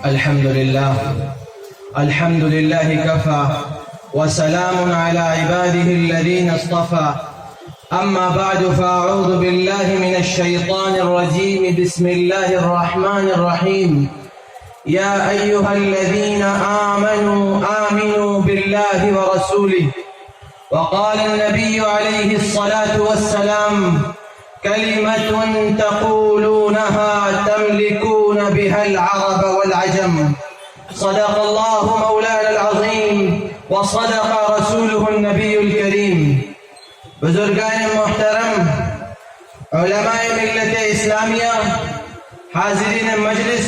الحمد لله كفى وسلام على عباده الذين اصطفى. أما بعد فأعوذ بالله من الشيطان الرجيم. بسم الله الرحمن الرحيم. يا أيها الذين آمنوا بالله ورسوله. وقال النبي عليه الصلاة والسلام: كلمة تقولونها تملكون بها العرب والعجم. صدق الله مولانا العظيم وصدق رسوله النبي الكريم. بزرگان محترم، علماء ملت اسلامیہ، حاضرین مجلس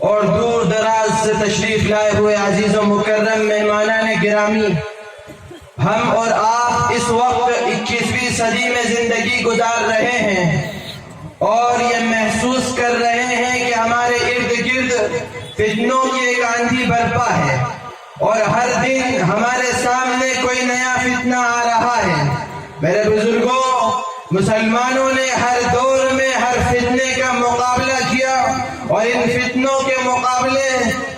اور دور دراز سے تشریف لائے ہوئے عزیز و مکرم مہمانان گرامی، ہم اور آپ اس وقت 21ویں صدی میں زندگی گزار رہے ہیں اور یہ محسوس کر رہے ہیں کہ ہمارے ارد گرد فتنوں کی ایک آندھی برپا ہے اور ہر دن ہمارے سامنے کوئی نیا فتنہ آ رہا ہے. میرے بزرگوں، مسلمانوں نے ہر دور میں ہر فتنے کا مقابلہ کیا اور ان فتنوں کے مقابلے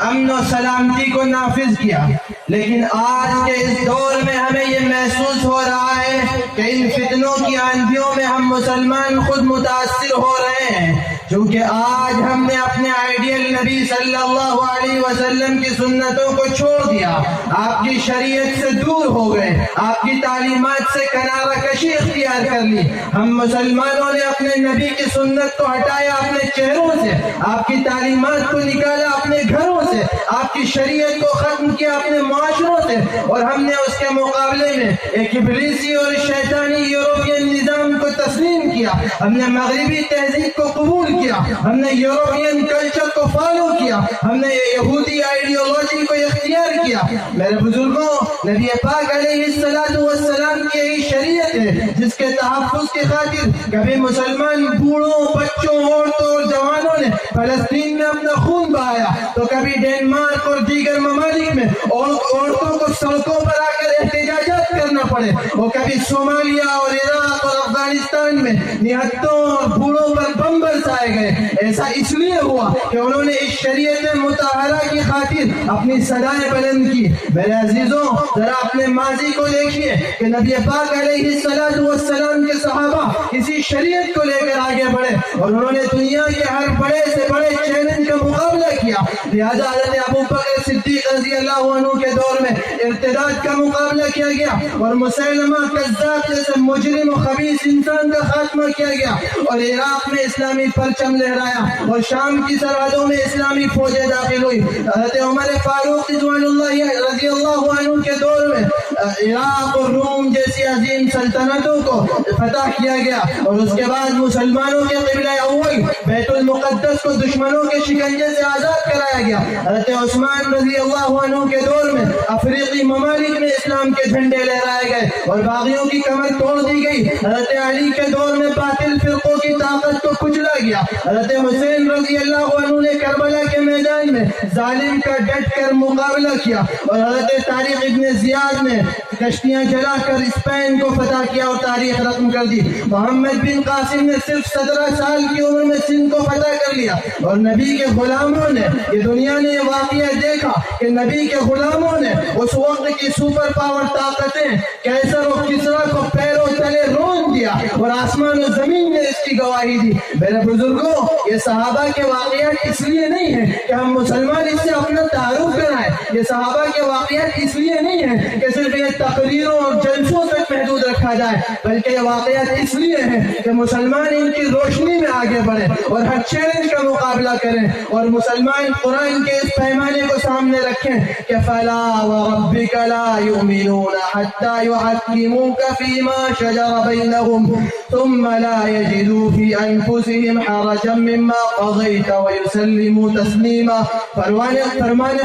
امن و سلامتی کو نافذ کیا، لیکن آج کے اس دور میں ہمیں یہ محسوس ہو رہا ہے کہ ان فتنوں کی آندھیوں میں ہم مسلمان خود متاثر ہو رہے ہیں، کیونکہ آج ہم نے اپنے آئیڈیل نبی صلی اللہ علیہ وسلم کی سنتوں کو چھوڑ دیا، آپ کی شریعت سے دور ہو گئے، آپ کی تعلیمات سے کنارہ کشی اختیار کر لی. ہم مسلمانوں نے اپنے نبی کی سنت کو ہٹایا اپنے چہروں سے، آپ کی تعلیمات کو نکالا اپنے گھروں سے، آپ کی شریعت کو ختم کیا اپنے معاشروں سے، اور ہم نے اس کے مقابلے میں ایک ابلیسی اور شیطانی یورپین نظام کو تسلیم کیا. ہم نے مغربی تہذیب کو قبول کیا، ہم نے یورپین کلچر کو فالو کیا، ہم نے یہودی آئیڈیالوجی کو اختیار کیا. میرے بزرگوں، نبی پاک علیہ السلام کی یہی شریعت ہے جس کے تحفظ کی خاطر کبھی مسلمان بوڑھوں، بچوں، عورتوں اور جوانوں نے فلسطین میں اپنا خون بہایا، تو کبھی ڈینمارک اور دیگر ممالک میں عورتوں کو سڑکوں پر آ کر احتجاجات کرنا پڑے، اور کبھی صومالیہ اور عراق اور افغانستان میں نہتوں اور بوڑھوں پر بم برسائے گئے. ایسا اس لیے ہوا کہ انہوں نے اس شریعت مطہرہ کی خاطر اپنی صدائیں بلند کی. میرے عزیزوں، ذرا اپنے ماضی کو دیکھیے کہ نبی پاک علیہ السلام کے صحابہ اسی شریعت کو لے کر آگے بڑھے اور انہوں نے دنیا کے ہر بڑے سے بڑے چیلنج کا مقابلہ کیا. لہذا حضرت ابو بکر صدیق رضی اللہ عنہ کے دور میں ارتداد کا مقابلہ کیا گیا اور مسیلمہ کذاب جیسے مجرم و خبیث انسان کا خاتمہ کیا گیا، اور عراق میں اسلامی پرچم لہرایا اور شام کی سرحدوں میں اسلامی فوجیں داخل ہوئی. حضرت عمر فاروق رضوان اللہ رضی اللہ عنہ کے دور میں عراق اور روم جیسی عظیم سلطنتوں کو فتح کیا گیا، اور اس کے بعد مسلمانوں کے قبلہ اول بیت المقدس کو دشمنوں کے شکنجے سے آزاد کرایا گیا. حضرت عثمان رضی اللہ عنہ کے دور میں افریقی ممالک میں اسلام کے جھنڈے لہرائے گئے اور باغیوں کی کمر توڑ دی گئی. حضرت علی کے دور میں باطل فرقوں کی طاقت کو کچلا گیا. حضرت حسین رضی اللہ عنہ نے کربلا کے میدان میں ظالم کا ڈٹ کر مقابلہ کیا، اور حضرت طارق ابن زیاد نے کشتیاں جلا کر اسپین کو فتح کیا اور تاریخ رقم کر دی. محمد بن قاسم نے صرف 17 سال کی عمر میں سندھ کو فتح کر لیا، اور نبی کے غلاموں نے، یہ دنیا نے یہ واقعہ دیکھا کہ نبی کے غلاموں نے اس وقت کی سپر پاور طاقتیں کیسر و کسرا کو پیروں تلے رون دیا، اور آسمان و زمین نے اس کی گواہی دی. میرے بزرگوں، یہ صحابہ کے واقعات اس لیے نہیں ہیں کہ ہم مسلمان اس سے اپنا تعارف کرائیں، یہ صحابہ کے واقعات اس لیے نہیں ہیں کہ صرف یہ تقریروں اور جلسوں تک محدود رکھا جائے، بلکہ یہ واقعات اس لیے ہیں کہ مسلمان ان کی روشنی میں آگے بڑھیں اور ہر چیلنج کا مقابلہ کریں، اور مسلمان قرآن کے اس پیمانے کو سامنے رکھیں کہ فلا وربک لا یؤمنون حتی یحکموک فیما شجر بینہم ثم لا یجدوا فی انفسہم حرجا مما قضیت ویسلموا تسلیما. فرمان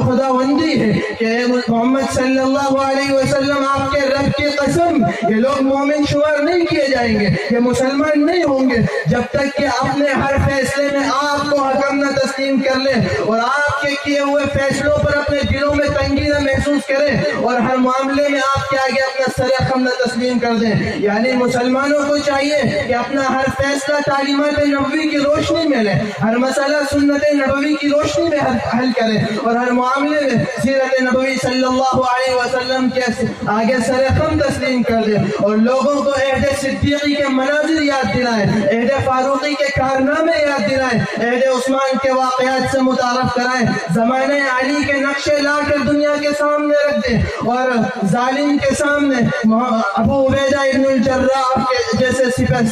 خداوندی ہے کہ محمد صلی اللہ علیہ وسلم آپ کے رب کی قسم، یہ لوگ مومن شمار نہیں کیے جائیں گے، یہ مسلمان نہیں ہوں گے جب تک کہ اپنے ہر فیصلے میں آپ کو حکم نہ تسلیم کر لیں اور آپ کے کیے ہوئے فیصلوں پر اپنے دلوں میں تنگی نہ محسوس کریں اور ہر معاملے میں آپ کے آگے اپنا سر خم نہ تسلیم کر دیں. یعنی مسلمانوں کو چاہیے کہ اپنا اپنا ہر فیصلہ تعلیمات نبوی کی روشنی میں لے، ہر مسئلہ سنت نبوی کی روشنی میں حل کرے، اور ہر معاملے میں سیرت نبوی صلی اللہ علیہ وسلم کے آگے سر خم تسلیم کر دے، اور لوگوں کو عہد صدیقی کے مناظر یاد دلائے، عہد فاروقی کے کارنامے یاد دلائے، عہد عثمان کے واقعات سے متعارف کرائے، زمانہ علی کے نقشے لا کر دنیا کے سامنے رکھ دے، اور ظالم کے سامنے ابو عبیدہ ابن الجراح جیسے سپہ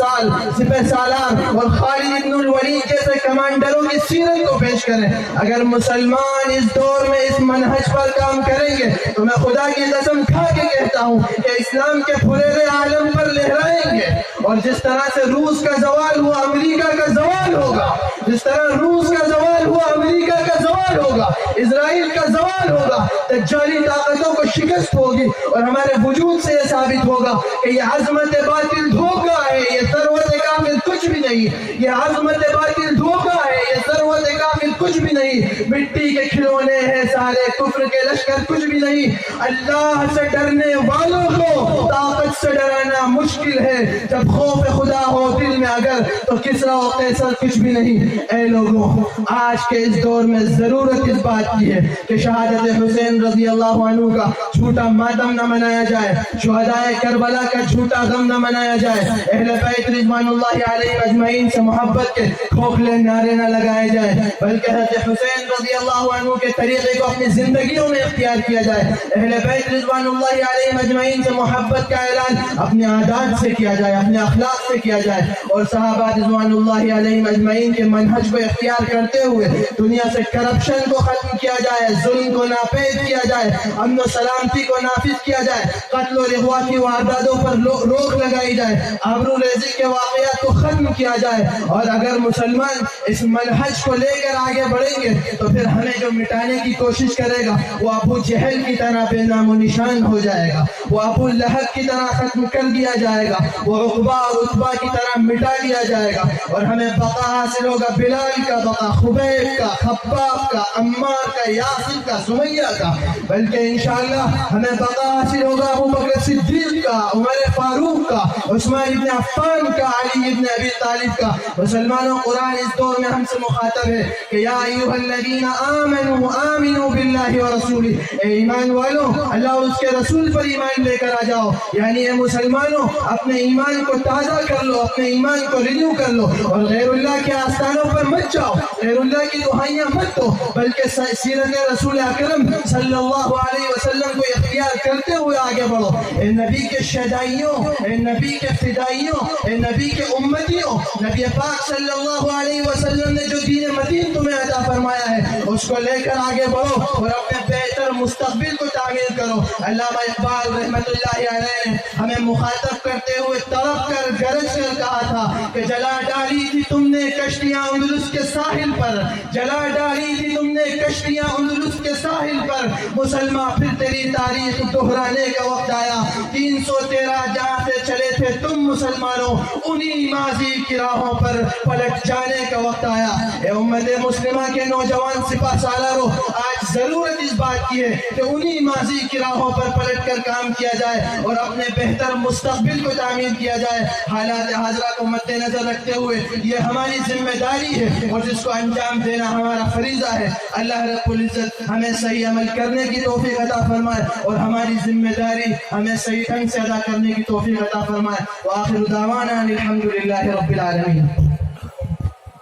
سالار اور خالد ابن الولید جیسے کمانڈروں کی سیرت کو پیش کریں۔ اگر مسلمان اس دور میں اس منہج پر کام کریں گے تو میں خدا کی قسم کھا کے کہتا ہوں کہ اسلام کے پھریرے عالم پر لہرائیں گے، اور جس طرح سے روس کا زوال ہوا امریکہ کا زوال ہوگا، جس طرح روس کا زوال ہوا امریکہ کا زوال ہوگا، اسرائیل کا زوال ہوگا، دجالی طاقتوں کو شکست ہوگی، اور ہمارے وجود سے یہ ثابت ہوگا کہ یہ عظمت باطل دھوکہ ہے، یہ ثروت کامل کچھ بھی نہیں، یہ عظمت باطل دھوکہ ہے، یہ ثروت کامل کچھ بھی نہیں، مٹی کے کھلونے ہیں سارے، کفر کے لشکر کچھ بھی نہیں۔ اللہ سے ڈرنے والوں کو طاقت سے ڈرانا مشکل ہے، جب خوف خدا ہو دل میں اگر تو کسرا و قیصر کچھ بھی نہیں۔ اے لوگوں، آج کے اس دور میں ضرورت اس بات کی ہے کہ شہادت حسین رضی اللہ عنہ کا جھوٹا ماتم نہ منایا جائے، شہدائے کربلا کا جھوٹا غم نہ منایا جائے، اہل بیت رضوان اللہ علیہ اجمعین سے محبت کے کھوکھلے نعرے نہ لگائے جائے، بلکہ حضرت حسین رضی اللہ عنہ کے طریقے کو اپنی زندگیوں میں اختیار کیا جائے، اہل بیت رضوان اللہ علیہ اجمعین سے محبت کا اعلان اپنے عادات سے کیا جائے، اپنے اخلاق سے کیا جائے، اور صحابہ رضوان اللہ علیہ اجمعین کے منہج کو اختیار کرتے ہوئے دنیا سے کرپشن کو ختم کیا جائے، ظلم کو ناپید کیا جائے، امن و سلامتی کو نافذ کیا جائے، قتل و اغوا کی وارداتوں پر روک لگائی جائے، آبرو ریزی کے واقعات کو ختم کیا جائے۔ اور اگر مسلمان اس منہج کو لے کر آگے بڑھیں گے تو پھر ہمیں جو مٹانے کی کوشش کرے گا وہ ابو جہل کی طرح بے نام و نشان ہو جائے گا، وہ ابو لہب کی طرح ختم کر دیا جائے گا، وہ عقبہ اور عتبہ کی طرح مٹا دیا جائے گا، اور ہمیں بقا حاصل ہوگا بلال کا بقا، خبیب کا، خباب کا، عمار کا، یاسر کا، سمیہ کا، بلکہ انشاءاللہ ہمیں بقا حاصل ہوگا ابو بکر صدیق کا، عمر فاروق کا، عثمان ابن عفان کا، علی ابن ابی طالب کا۔ مسلمانوں، قرآن اس دور میں ہم سے مخاطب ہے کہ یا ایھا الذین آمنوا آمنوا باللہ ورسولہ، اے ایمان والو اللہ اور اس کے رسول پر ایمان لے کر آ جاؤ، یعنی اے مسلمانوں اپنے ایمان کو تازہ کر لو، اپنے ایمان کو رینیو کر لو، اور غیر اللہ کے آستانوں پر مت جاؤ، غیر اللہ کی دہائیاں مت دو، بلکہ سیرت رسول اکرم صلی اللہ علیہ وسلم کو اختیار کرتے ہوئے آگے بڑھو۔ اے نبی کے شہدائیوں، اے نبی کے فدائیوں، اے نبی کے امتیوں، نبی پاک صلی اللہ علیہ وسلم نے جو دین متین تمہیں عطا فرمایا ہے اس کو لے کر آگے بڑھو اور اپنے بہتر مستقبل کو تعمیر کرو۔ علامہ اقبال رحمۃ اللہ علیہ نے ہمیں مخاطب کرتے ہوئے تڑپ کر گرج کر کہا تھا کہ جلا ڈالی تھی تم نے کشتیاں اندلس کے ساحل پر، جلا ڈالی تھی تم نے کشتیاں اندلس کے ساحل پر، مسلمان پھر تیری تاریخ دہرانے کا وقت آیا، 313 جہاں سے چلے تھے تم مسلمانوں، انہی ماضی کی راہوں پر پلٹ جانے کا وقت آیا۔ اے امت مسلمہ کے نوجوان سپاہ سالاروں، آج ضرورت اس بات کی ہے کہ انہی ماضی کی راہوں پر پلٹ کر کام کیا جائے اور اپنے بہتر مستقبل کو تعمیر کیا جائے۔ حالات حاضرہ کو مد نظر رکھتے ہوئے یہ ہماری ذمہ داری ہے اور جس کو انجام دینا ہمارا فریضہ ہے۔ اللہ رب العزت ہمیں صحیح عمل کرنے کی توفیق عطا فرمائے اور ہماری ذمہ داری ہمیں صحیح ڈھنگ سے ادا کرنے کی توفیق عطا فرمائے۔ وآخر دعوانا الحمد للہ رب العالمین۔